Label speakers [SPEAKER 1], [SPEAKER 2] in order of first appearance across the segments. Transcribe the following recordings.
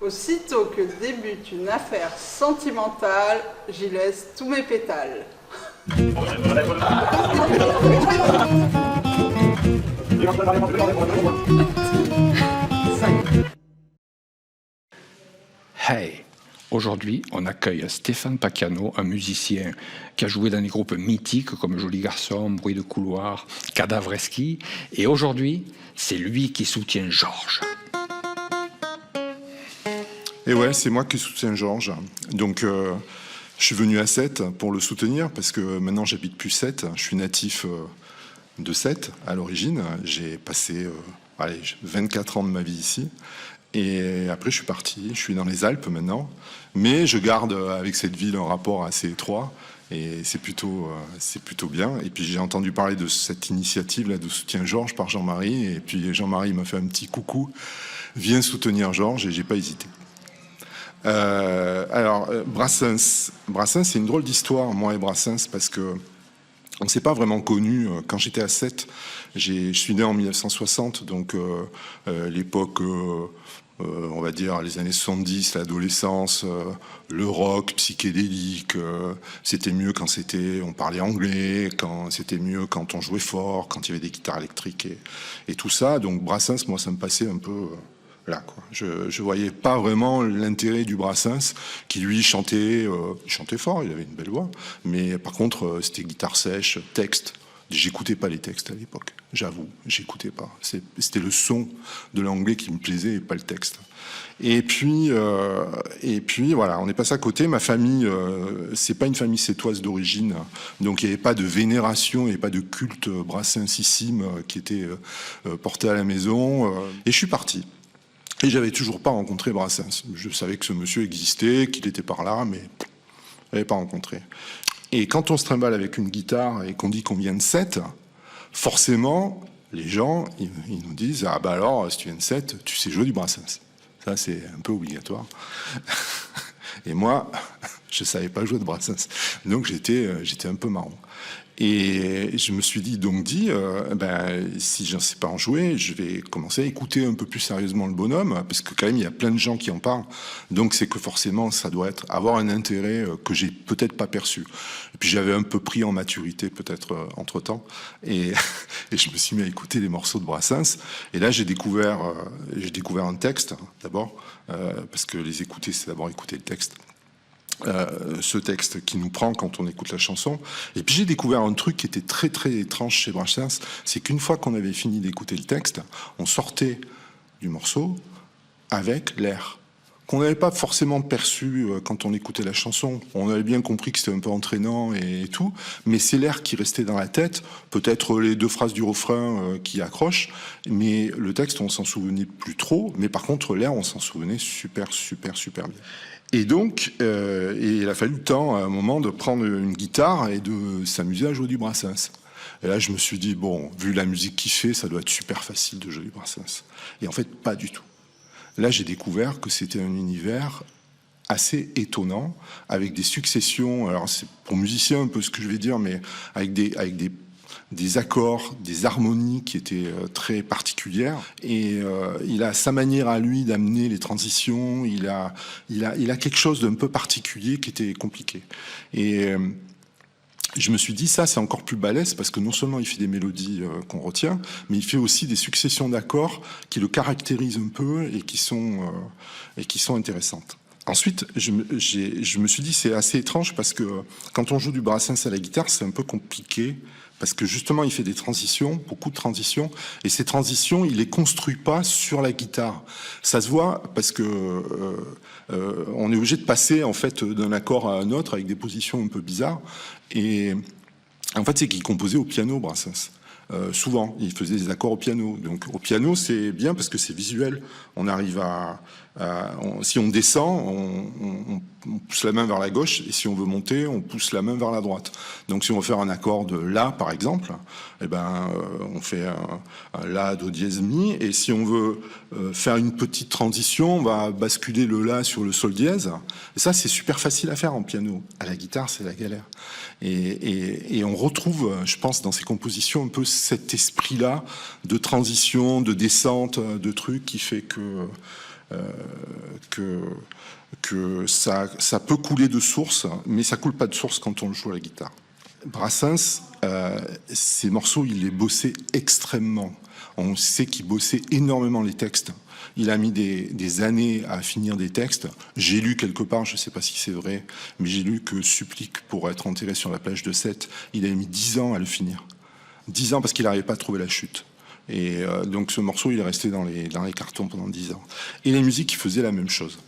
[SPEAKER 1] Aussitôt que débute une affaire sentimentale, j'y laisse tous mes pétales.
[SPEAKER 2] Hey! Aujourd'hui, on accueille Stéphane Pacchiano, un musicien qui a joué dans des groupes mythiques comme Joli Garçon, Bruit de couloir, Cadavreski. Et aujourd'hui, c'est lui qui soutient Georges.
[SPEAKER 3] Et ouais, c'est moi qui soutiens Georges. Donc, je suis venu à Sète pour le soutenir parce que maintenant j'habite plus Sète. Je suis natif de Sète à l'origine. J'ai passé 24 ans de ma vie ici. Et après, je suis parti. Je suis dans les Alpes maintenant. Mais je garde avec cette ville un rapport assez étroit. Et c'est plutôt bien. Et puis, j'ai entendu parler de cette initiative-là de soutien Georges par Jean-Marie. Et puis, Jean-Marie m'a fait un petit coucou. Viens soutenir Georges. Et j'ai pas hésité. Brassens, c'est une drôle d'histoire, moi et Brassens, parce que on ne s'est pas vraiment connus. Quand j'étais à Sète, je suis né en 1960, donc l'époque, on va dire les années 70, l'adolescence, le rock psychédélique, c'était mieux quand on parlait anglais, c'était mieux quand on jouait fort, quand il y avait des guitares électriques et tout ça. Donc Brassens, moi, ça me passait un peu... Là, quoi. Je voyais pas vraiment l'intérêt du Brassens, qui lui chantait fort, il avait une belle voix, mais par contre c'était guitare sèche, texte. J'écoutais pas les textes à l'époque, j'avoue, j'écoutais pas. C'était le son de l'anglais qui me plaisait et pas le texte. Et puis voilà, on est passé à côté. Ma famille, c'est pas une famille sétoise d'origine, donc il n'y avait pas de vénération, il n'y avait pas de culte brassensissime qui était porté à la maison. Et je suis parti. Et j'avais toujours pas rencontré Brassens. Je savais que ce monsieur existait, qu'il était par là, mais je l'avais pas rencontré. Et quand on se trimballe avec une guitare et qu'on dit qu'on vient de Sète, forcément, les gens, ils nous disent « Ah bah alors, si tu viens de Sète, tu sais jouer du Brassens. » Ça, c'est un peu obligatoire. Et moi, je savais pas jouer de Brassens. Donc j'étais un peu marrant. Et je me suis dit, si je ne sais pas en jouer, je vais commencer à écouter un peu plus sérieusement le bonhomme, parce que quand même, il y a plein de gens qui en parlent. Donc c'est que forcément, ça doit avoir un intérêt que j'ai peut-être pas perçu. Et puis j'avais un peu pris en maturité, peut-être, entre-temps. Et je me suis mis à écouter les morceaux de Brassens. Et là, j'ai découvert un texte, d'abord, parce que les écouter, c'est d'abord écouter le texte. Ce texte qui nous prend quand on écoute la chanson. Et puis j'ai découvert un truc qui était très très étrange chez Brassens, c'est qu'une fois qu'on avait fini d'écouter le texte, on sortait du morceau avec l'air qu'on n'avait pas forcément perçu quand on écoutait la chanson. On avait bien compris que c'était un peu entraînant et tout, mais c'est l'air qui restait dans la tête, peut-être les deux phrases du refrain qui accrochent, mais le texte, on s'en souvenait plus trop, mais par contre l'air, on s'en souvenait super bien. Et donc, il a fallu le temps, à un moment, de prendre une guitare et de s'amuser à jouer du Brassens. Et là, je me suis dit, bon, vu la musique qu'il fait, ça doit être super facile de jouer du Brassens. Et en fait, pas du tout. Là, j'ai découvert que c'était un univers assez étonnant, avec des successions, alors c'est pour musicien un peu ce que je vais dire, mais avec des accords, des harmonies qui étaient très particulières. Et il a sa manière à lui d'amener les transitions. Il a quelque chose d'un peu particulier qui était compliqué. Et je me suis dit, ça, c'est encore plus balèze parce que non seulement il fait des mélodies qu'on retient, mais il fait aussi des successions d'accords qui le caractérisent un peu et qui sont intéressantes. Ensuite, je me suis dit, c'est assez étrange parce que quand on joue du Brassens à la guitare, c'est un peu compliqué. Parce que justement, il fait des transitions, beaucoup de transitions, et ces transitions, il les construit pas sur la guitare. Ça se voit parce que on est obligé de passer en fait d'un accord à un autre avec des positions un peu bizarres. Et en fait, c'est qu'il composait au piano, Brassens. Souvent, il faisait des accords au piano. Donc, au piano, c'est bien parce que c'est visuel. On arrive à Si on descend, on pousse la main vers la gauche, et si on veut monter, on pousse la main vers la droite. Donc si on veut faire un accord de La, par exemple, eh ben, on fait un La, Do dièse, Mi, et si on veut faire une petite transition, on va basculer le La sur le Sol dièse. Et ça, c'est super facile à faire en piano. À la guitare, c'est la galère. Et on retrouve, je pense, dans ces compositions, un peu cet esprit-là de transition, de descente, de trucs qui fait que ça peut couler de source, mais ça coule pas de source quand on le joue à la guitare. Brassens, ces morceaux, il les bossait extrêmement. On sait qu'il bossait énormément les textes. Il a mis des années à finir des textes. J'ai lu quelque part, je ne sais pas si c'est vrai, mais j'ai lu que Supplique pour être enterré sur la plage de Sète, il a mis 10 ans à le finir. 10 ans parce qu'il n'arrivait pas à trouver la chute. Et donc ce morceau, il est resté dans les cartons pendant 10 ans. Et les musiques, il faisait la même chose.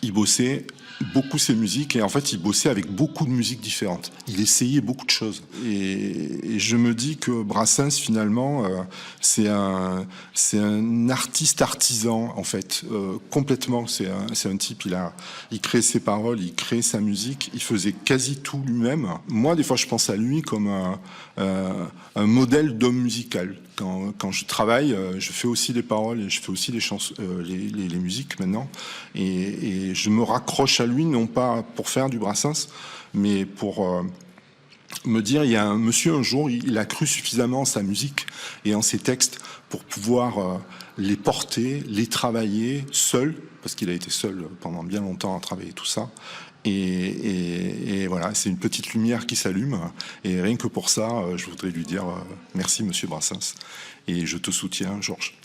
[SPEAKER 3] Il bossait beaucoup ses musiques, et en fait, il bossait avec beaucoup de musiques différentes. Il essayait beaucoup de choses. Et je me dis que Brassens, finalement, c'est un artiste artisan, en fait, complètement. C'est un type, il crée ses paroles, il crée sa musique, il faisait quasi tout lui-même. Moi, des fois, je pense à lui comme un modèle d'homme musical. Quand je travaille, je fais aussi les paroles et je fais aussi les chansons, les musiques maintenant. Et je me raccroche à lui, non pas pour faire du Brassens, mais pour me dire, il y a un monsieur, un jour, il a cru suffisamment en sa musique et en ses textes pour pouvoir les porter, les travailler seul, parce qu'il a été seul pendant bien longtemps à travailler tout ça. Et voilà, c'est une petite lumière qui s'allume. Et rien que pour ça, je voudrais lui dire merci, monsieur Brassens. Et je te soutiens, Georges.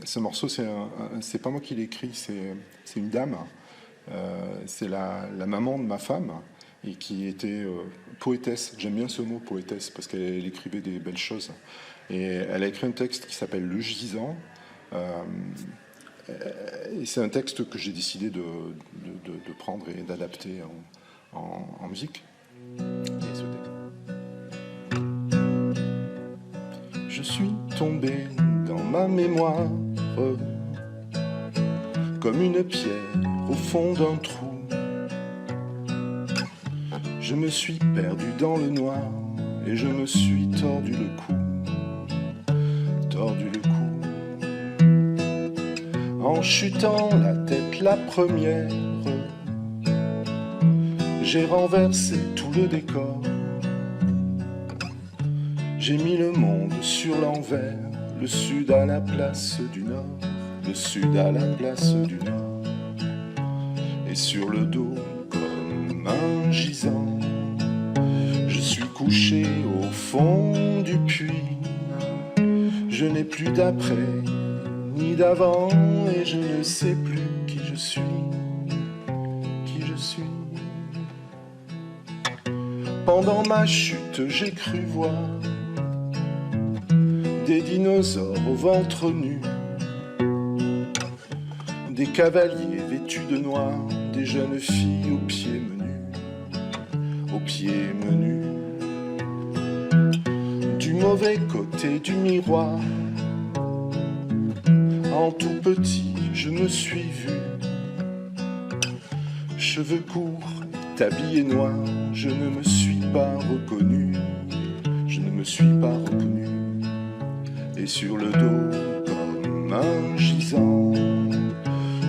[SPEAKER 3] Ce morceau, c'est pas moi qui l'ai écrit, c'est une dame. C'est la maman de ma femme, et qui était poétesse. J'aime bien ce mot, poétesse, parce qu'elle écrivait des belles choses. Et elle a écrit un texte qui s'appelle Le Gisant. Et c'est un texte que j'ai décidé de prendre et d'adapter en musique. Et ce texte. Je suis tombé dans ma mémoire comme une pierre au fond d'un trou. Je me suis perdu dans le noir et je me suis tordu le cou. Tordu le cou. En chutant la tête la première, j'ai renversé tout le décor. J'ai mis le monde sur l'envers, le sud à la place du nord, le sud à la place du nord. Et sur le dos comme un gisant, je suis couché au fond du puits. Je n'ai plus d'après ni d'avant, et je ne sais plus qui je suis, qui je suis. Pendant ma chute, j'ai cru voir des dinosaures au ventre nu, des cavaliers vêtus de noir, des jeunes filles aux pieds menus, aux pieds menus. Du mauvais côté du miroir, en tout petit, je me suis vu, cheveux courts et habillé noir, je ne me suis pas reconnu, je ne me suis pas reconnu. Et sur le dos comme un gisant,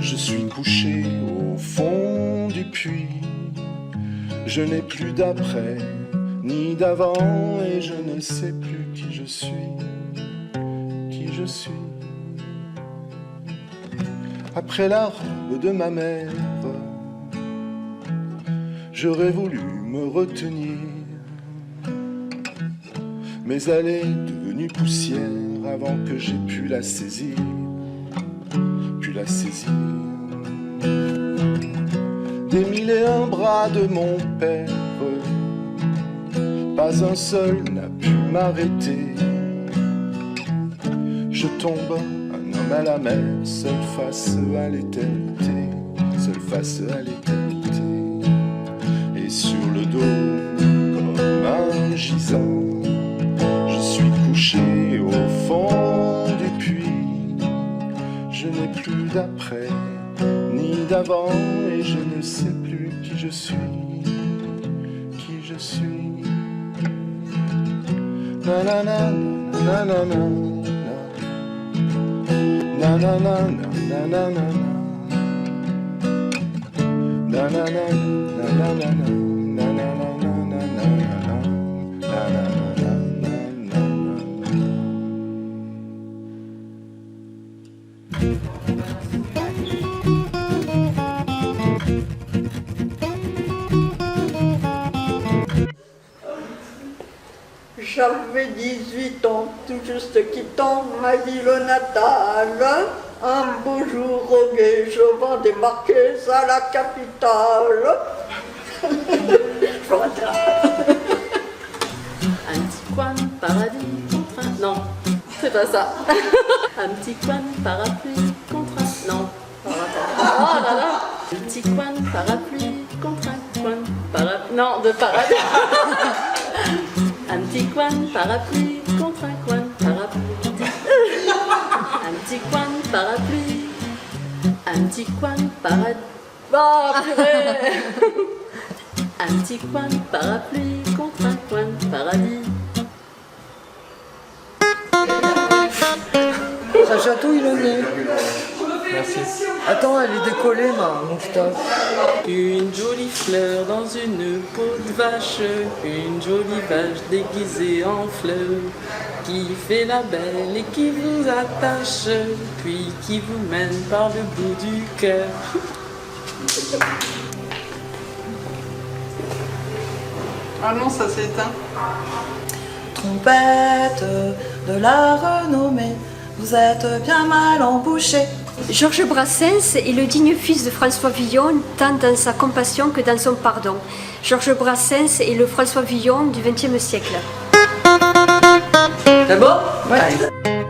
[SPEAKER 3] je suis couché au fond du puits. Je n'ai plus d'après ni d'avant, et je ne sais plus qui je suis, qui je suis. Après la robe de ma mère, j'aurais voulu me retenir, mais elle est devenue poussière avant que j'aie pu la saisir, pu la saisir. Des mille et un bras de mon père, pas un seul n'a pu m'arrêter. Je tombe, un homme à la mer, seul face à l'éternité, seul face à l'éternité. Et sur le dos, comme un gisant, je suis couché au fond
[SPEAKER 4] avant et je ne sais plus qui je suis, qui je suis. Na na na na na na na na na na na na na na na na na na.
[SPEAKER 5] J'avais 18 ans, tout juste quittant ma ville natale. Un beau jour au guet, je vais débarquer à la capitale.
[SPEAKER 6] Un petit coin de paradis contre un... Non, c'est pas ça. Un petit coin de parapluie contre un... Non, par rapport. Oh là là. Un petit coin de parapluie contre un coin de parapluie... Non, de paradis. Un petit coin de parapluie contre un coin de parapluie. Un petit coin de parapluie. Un petit coin de paradis. Oh purée. Un petit coin de parapluie contre un coin de paradis.
[SPEAKER 7] Ça chatouille le nez.
[SPEAKER 4] Merci.
[SPEAKER 7] Attends, elle est décollée, ma moustache.
[SPEAKER 6] Une jolie fleur dans une peau de vache, une jolie vache déguisée en fleur, qui fait la belle et qui vous attache, puis qui vous mène par le bout du cœur.
[SPEAKER 1] Ah non, ça s'est éteint.
[SPEAKER 8] Trompette de la renommée, vous êtes bien mal embouchée.
[SPEAKER 9] Georges Brassens est le digne fils de François Villon, tant dans sa compassion que dans son pardon. Georges Brassens est le François Villon du XXe siècle.
[SPEAKER 7] C'est bon? Ouais.